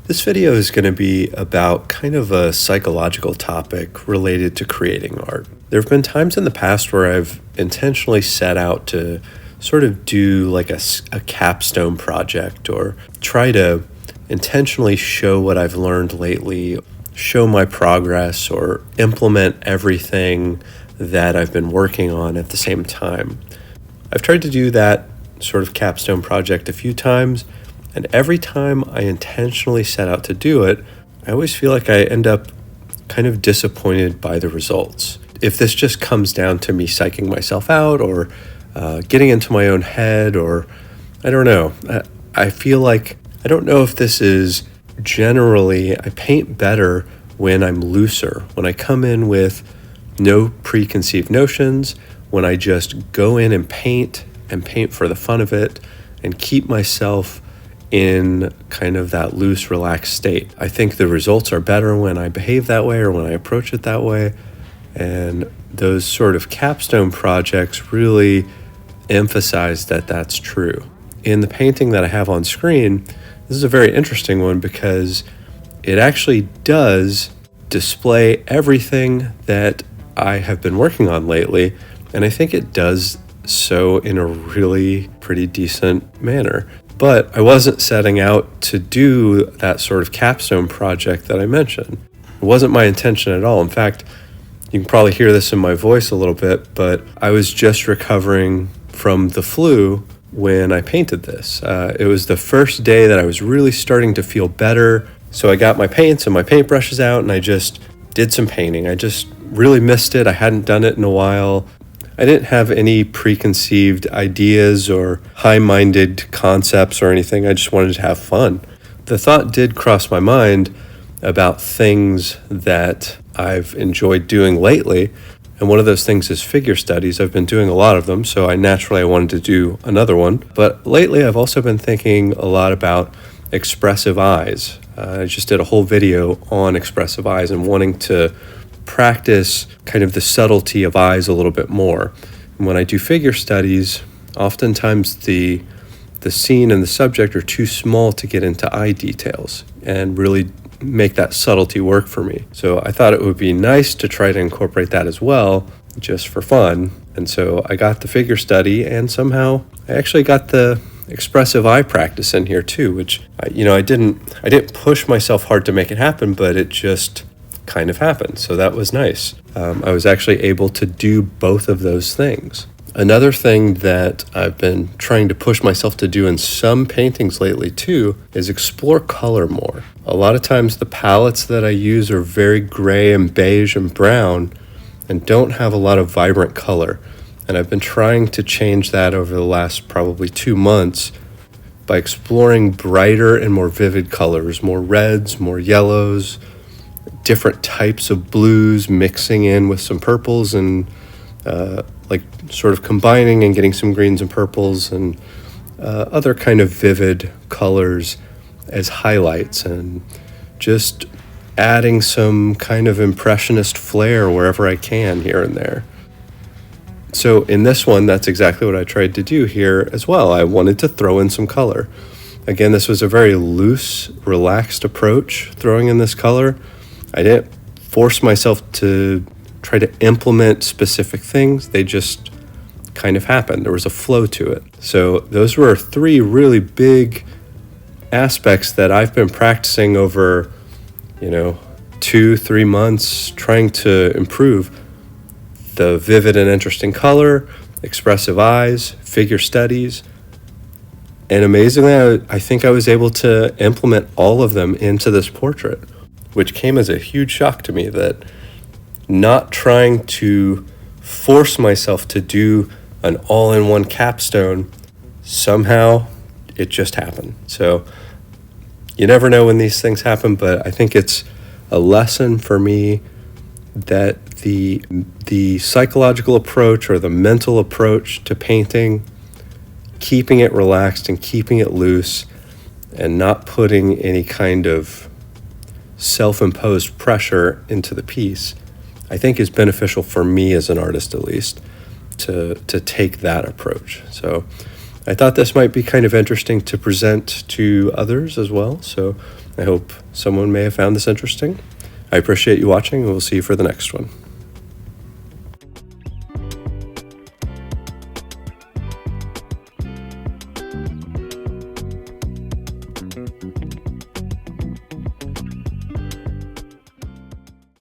This video is going to be about kind of a psychological topic related to creating art. There have been times in the past where I've intentionally set out to sort of do like a capstone project or try to intentionally show what I've learned lately, show my progress, or implement everything that I've been working on at the same time. I've tried to do that sort of capstone project a few times, and every time I intentionally set out to do it, I always feel like I end up kind of disappointed by the results. If this just comes down to me psyching myself out or getting into my own head, or I don't know. I feel like, I don't know if this is generally, I paint better when I'm looser, when I come in with no preconceived notions, when I just go in and paint for the fun of it and keep myself in kind of that loose, relaxed state. I think the results are better when I behave that way or when I approach it that way. And those sort of capstone projects really emphasize that that's true. In the painting that I have on screen, this is a very interesting one because it actually does display everything that I have been working on lately, and I think it does so in a really pretty decent manner. But I wasn't setting out to do that sort of capstone project that I mentioned. It wasn't my intention at all. In fact, you can probably hear this in my voice a little bit, but I was just recovering from the flu when I painted this. It was the first day that I was really starting to feel better. So I got my paints and my paintbrushes out and I just did some painting. I just really missed it. I hadn't done it in a while. I didn't have any preconceived ideas or high-minded concepts or anything. I just wanted to have fun. The thought did cross my mind about things that I've enjoyed doing lately, and one of those things is figure studies. I've been doing a lot of them, so I wanted to do another one. But lately I've also been thinking a lot about expressive eyes. I just did a whole video on expressive eyes and wanting to practice kind of the subtlety of eyes a little bit more. And when I do figure studies, oftentimes the scene and the subject are too small to get into eye details and really make that subtlety work for me. So I thought it would be nice to try to incorporate that as well, just for fun. And so I got the figure study, and somehow I actually got the expressive eye practice in here too, which I didn't push myself hard to make it happen, but it just kind of happened. So that was nice. I was actually able to do both of those things. Another thing that I've been trying to push myself to do in some paintings lately too is explore color more. A lot of times the palettes that I use are very gray and beige and brown and don't have a lot of vibrant color. And I've been trying to change that over the last probably 2 months by exploring brighter and more vivid colors, more reds, more yellows, different types of blues mixing in with some purples and like sort of combining and getting some greens and purples and other kind of vivid colors as highlights, and just adding some kind of impressionist flair wherever I can here and there. So in this one, that's exactly what I tried to do here as well. I wanted to throw in some color. Again, this was a very loose, relaxed approach, throwing in this color. I didn't force myself to try to implement specific things. They just kind of happened. There was a flow to it. So those were 3 really big aspects that I've been practicing over, 2-3 months, trying to improve: the vivid and interesting color, expressive eyes, figure studies. And amazingly, I think I was able to implement all of them into this portrait, which came as a huge shock to me, that not trying to force myself to do an all-in-one capstone, somehow it just happened. So you never know when these things happen, but I think it's a lesson for me that the psychological approach or the mental approach to painting, keeping it relaxed and keeping it loose and not putting any kind of self-imposed pressure into the piece, I think is beneficial for me as an artist, at least, to take that approach. So I thought this might be kind of interesting to present to others as well. So I hope someone may have found this interesting. I appreciate you watching, and we'll see you for the next one.